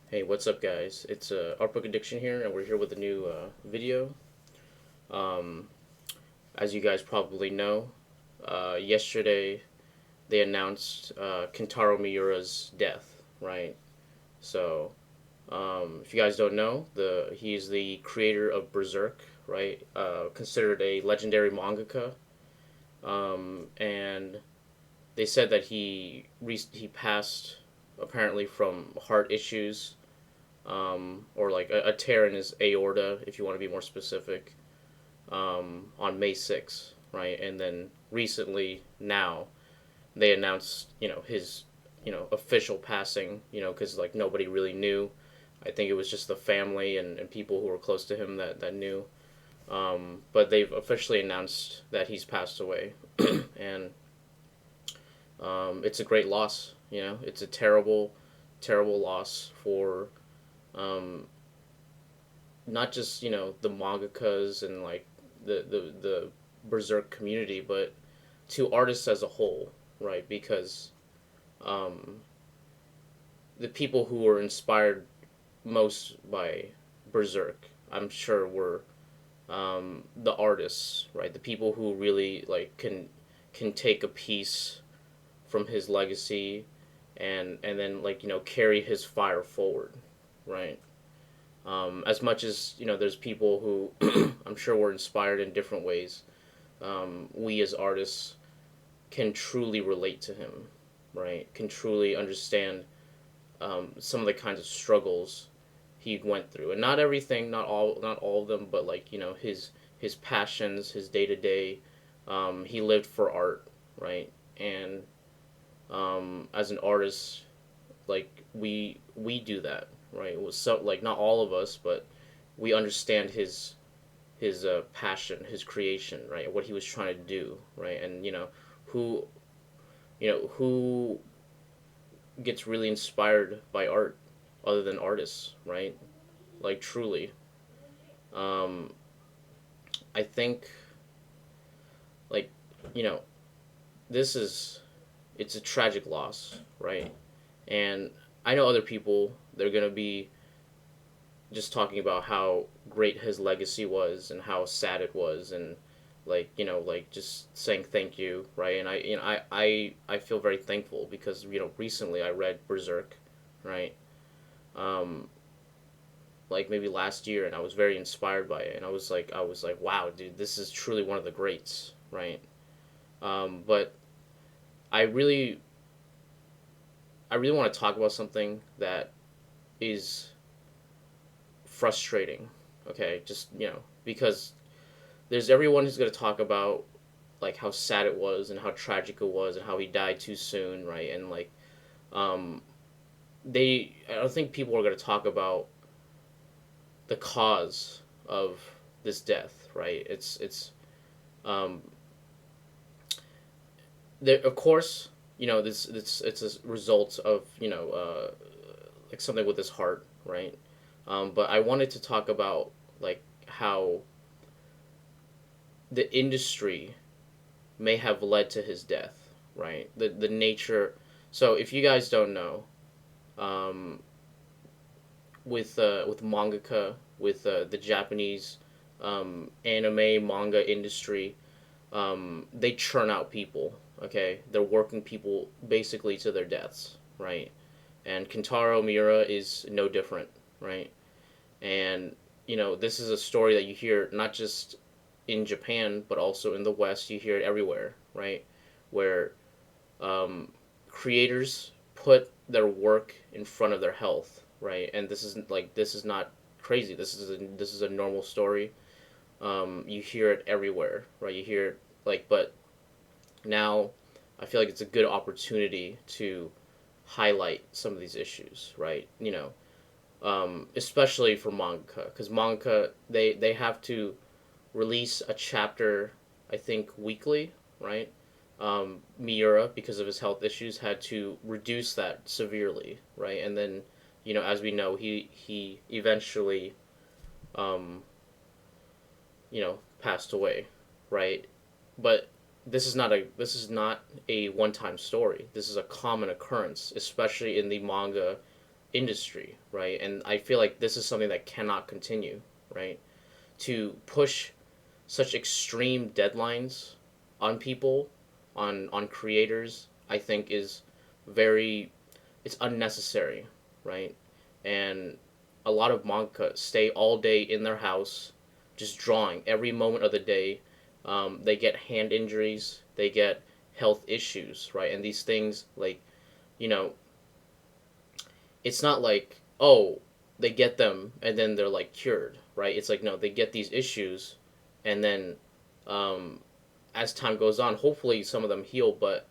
Hey, what's up, guys? It's Art Book Addiction here, and we're here with a new video. Um, as you guys probably know, yesterday they announced Kentaro Miura's death, right? So, if you guys don't know, he's the creator of Berserk, right? Considered a legendary mangaka, and they said that he passed apparently from heart issues, or like a tear in his aorta, if you want to be more specific, on May 6th, right? And then recently, now, they announced, his, official passing, because like nobody really knew. I think it was just the family and people who were close to him that knew. But they've officially announced that he's passed away. And it's a great loss, It's a terrible, terrible loss for um, not just the mangakas and like the berserk community, but to artists as a whole, right? Because um, the people who were inspired most by berserk, I'm sure, were the artists, right? The people who really like can take a piece from his legacy and then like carry his fire forward, right? As much as there's people who I'm sure were inspired in different ways. We as artists can truly relate to him, right? Can truly understand some of the kinds of struggles he went through, and not everything, not all of them, but like his passions, his day to day. He lived for art, right? And as an artist, like we do that, right? It was so like not all of us, but we understand his passion, his creation, right? What he was trying to do, right? And who who gets really inspired by art other than artists, right? Like truly, um, I think like you know this is it's a tragic loss, right? And I know other people, they're gonna be just talking about how great his legacy was and how sad it was, and like like just saying thank you, right? And I feel very thankful because recently I read Berserk, right? um like maybe last year, and I was very inspired by it, and I was like wow, dude, this is truly one of the greats, right? But i really I really want to talk about something that is frustrating, okay? Just because there's everyone who's going to talk about like how sad it was and how tragic it was and how he died too soon, right? And like um I don't think people are going to talk about the cause of this death, right? It's um there, of course, this it's a result of like something with his heart, right? But I wanted to talk about like how the industry may have led to his death, right? The nature. So if you guys don't know, um, with mangaka, with the Japanese anime manga industry, they churn out people. Okay, they're working people basically to their deaths, right? And Kentaro Miura is no different, right? And this is a story that you hear not just in Japan but also in the West. You hear it everywhere, right? Where um, creators put their work in front of their health, right? And this is not crazy. This is a normal story. You hear it everywhere, right? You hear it like, but now I feel like it's a good opportunity to highlight some of these issues, right? Especially for manga, because manga they have to release a chapter, I think weekly, right? Miura, because of his health issues, had to reduce that severely, right? And then, as we know, he eventually, um, passed away, right? But this is not a one time story. This is a common occurrence, especially in the manga industry, right? And I feel like this is something that cannot continue, right? To push such extreme deadlines on people, on creators, I think is very it's unnecessary, right? And a lot of manga stay all day in their house, just drawing every moment of the day. They get hand injuries, they get health issues, right? And these things, like, you know, it's not like, oh, they get them and then they're like cured, right? It's like, no, they get these issues, and then um, as time goes on, hopefully some of them heal, but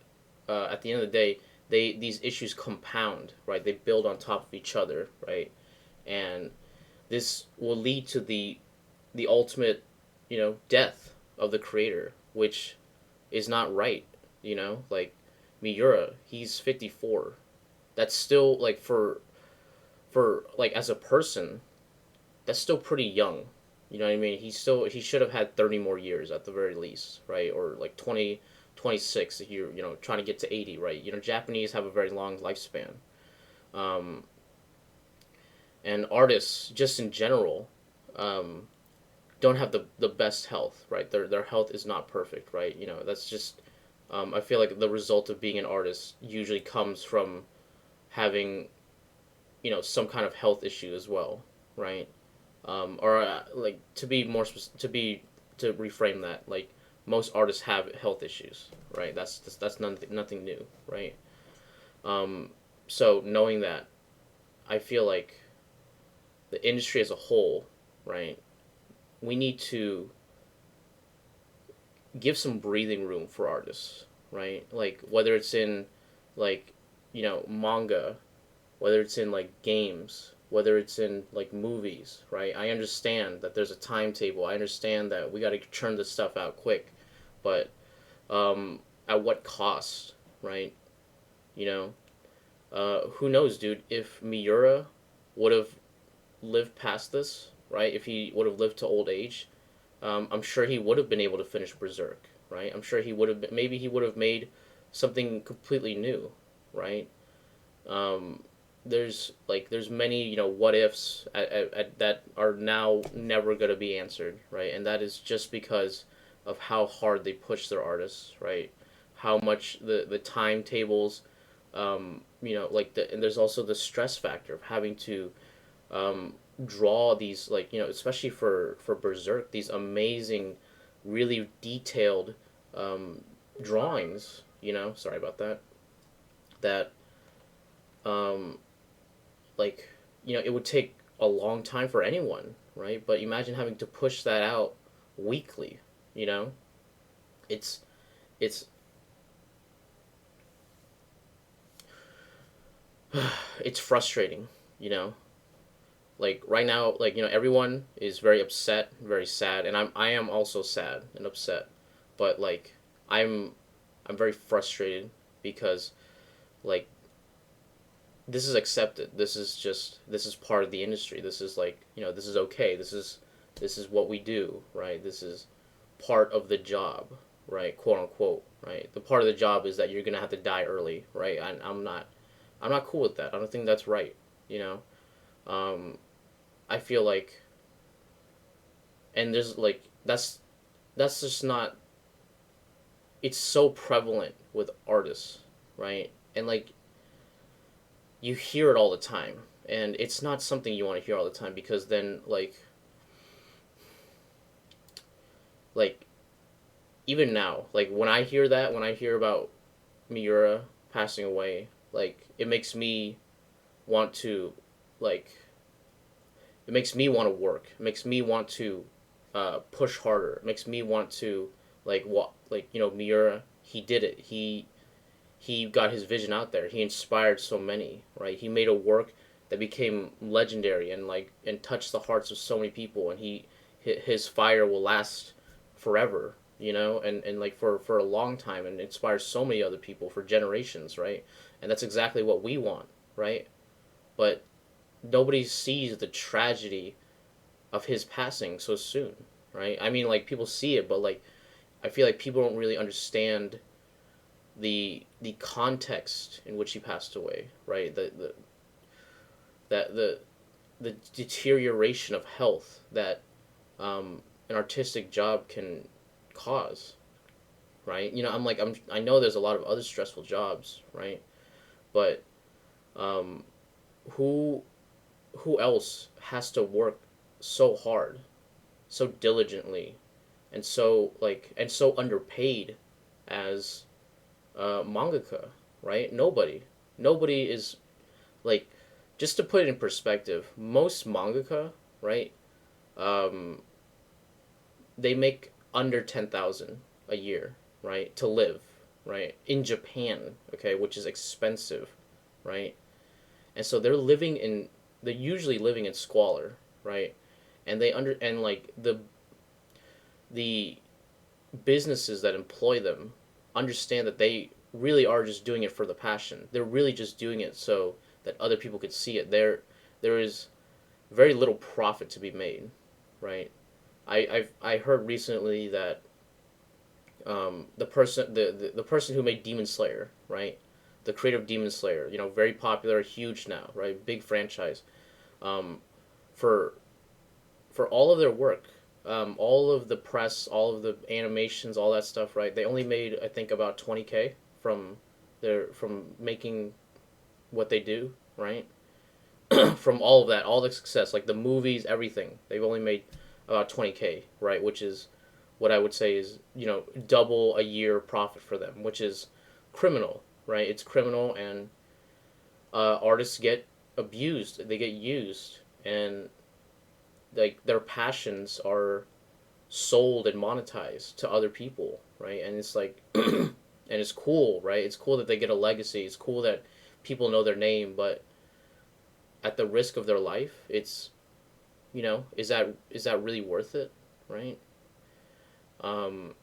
at the end of the day, these issues compound, right? They build on top of each other, right? And this will lead to the ultimate, death of the creator, which is not right. Like Miura, he's 54. That's still like for like as a person, that's still pretty young. You know what I mean? He should have had 30 more years at the very least, right? Or like 20, 26 if you're trying to get to 80, right? Japanese have a very long lifespan. Um, and artists just in general don't have the best health, right? Their health is not perfect, right? That's just I feel like the result of being an artist usually comes from having some kind of health issue as well, right? Or like to reframe that, like most artists have health issues, right? That's nothing new, right? Um, so knowing that, I feel like the industry as a whole, right? We need to give some breathing room for artists, right? Like whether it's in like manga, whether it's in like games, whether it's in like movies, right? I understand that there's a timetable. I understand that we got to churn this stuff out quick, but at what cost, right? You know, who knows, dude? If Miura would have lived past this, right? If he would have lived to old age, I'm sure he would have been able to finish Berserk, right? I'm sure he would have. Maybe he would have made something completely new, right? Um, there's many what ifs that are now never gonna be answered, right? And that is just because of how hard they push their artists, right? How much the timetables, like and there's also the stress factor of having to um, draw these, like especially for Berserk, these amazing, really detailed um, drawings. Sorry about that. That um, like it would take a long time for anyone, right? But imagine having to push that out weekly. You know, it's it's it's frustrating. You know, like right now, like everyone is very upset, very sad, and I am also sad and upset, but like I'm I'm very frustrated because like this is accepted. This is part of the industry. This is like this is okay. This is what we do, right? This is part of the job, right? Quote unquote, right? The part of the job is that you're gonna have to die early, right? And I'm not cool with that. I don't think that's right. You know, um, I feel like, and there's like that's just not. It's so prevalent with artists, right? And like you hear it all the time, and it's not something you want to hear all the time because then like even now, like when I hear about Miura passing away, like want to like it makes me want to work. It makes me want to push harder. It makes me want to like what like Miura. He did it. He got his vision out there. He inspired so many. Right. He made a work that became legendary and touched the hearts of so many people. And his fire will last forever. And like for a long time, and inspires so many other people for generations. Right. And that's exactly what we want. Right. But nobody sees the tragedy of his passing so soon, right? I mean, like people see it, but like I feel like people don't really understand the context in which he passed away, right? The that the deterioration of health that an artistic job can cause, right? I know there's a lot of other stressful jobs, right? But um, who who else has to work so hard, so diligently, and so underpaid as mangaka, right? Nobody is like, just to put it in perspective, most mangaka, right? Um, they make under 10,000 a year, right, to live, right, in Japan, okay, which is expensive, right, and so they're usually living in squalor, right, and like the businesses that employ them understand that they really are just doing it for the passion. They're really just doing it so that other people could see it. There is very little profit to be made, right? I heard recently that the person who made Demon Slayer, right, the creator of Demon Slayer, very popular, huge now, right, big franchise, um, for all of their work, all of the press, all of the animations, all that stuff, right? They only made, I think, about 20K from making what they do, right? From all of that, all the success, like the movies, everything. They've only made about 20K, right? Which is what I would say is, double a year profit for them, which is criminal, right? It's criminal, and artists get abused, they get used, and like their passions are sold and monetized to other people, right? And it's like, and it's cool, right? It's cool that they get a legacy. It's cool that people know their name, but at the risk of their life, it's, is that really worth it, right? Um,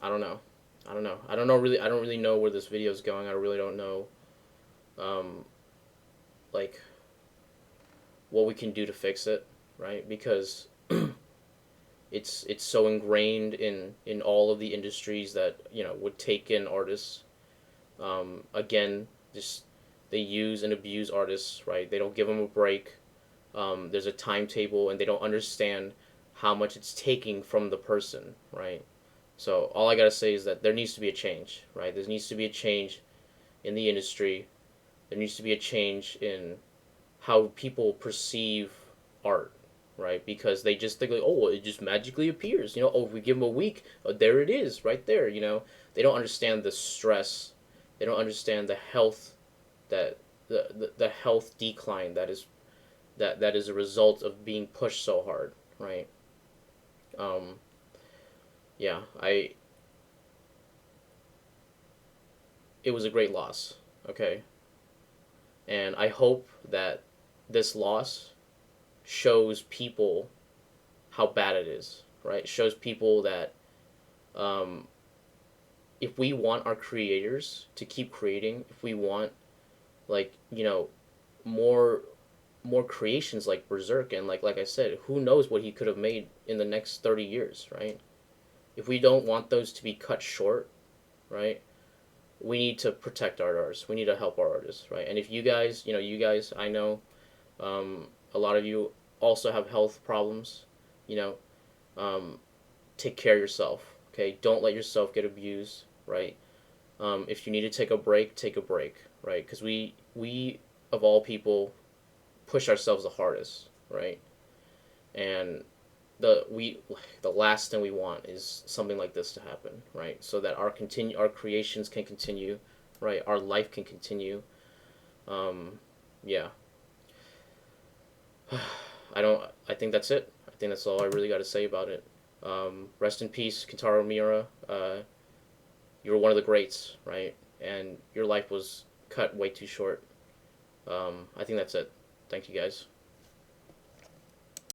I don't know. I don't know. I don't know really. I don't really know where this video is going. I really don't know, um, like what we can do to fix it, right? Because it's so ingrained in all of the industries that would take in artists. Again, just they use and abuse artists, right? They don't give them a break. There's a timetable, and they don't understand how much it's taking from the person, right? So all I gotta say is that there needs to be a change, right? There needs to be a change in the industry. There needs to be a change in how people perceive art, right? Because they just think like, oh, well, it just magically appears, Oh, if we give them a week, oh, there it is, right there, They don't understand the stress. They don't understand the health that the health decline that is a result of being pushed so hard, right? Um, yeah, it was a great loss, okay, and I hope that this loss shows people how bad it is, right? It shows people that um, if we want our creators to keep creating, if we want, like, more more creations like Berserk, and like I said, who knows what he could have made in the next 30 years, right? If we don't want those to be cut short, right? We need to protect our artists. We need to help our artists, right? And if you guys, I know, a lot of you also have health problems, you know, um, take care of yourself, okay? Don't let yourself get abused, right? If you need to take a break, right? Because we of all people push ourselves the hardest, right? And the last thing we want is something like this to happen, right? So that our creations can continue, right? Our life can continue. Yeah, I don't. I think that's it. I think that's all I really got to say about it. Rest in peace, Kentaro Miura. You were one of the greats, right? And your life was cut way too short. I think that's it. Thank you guys.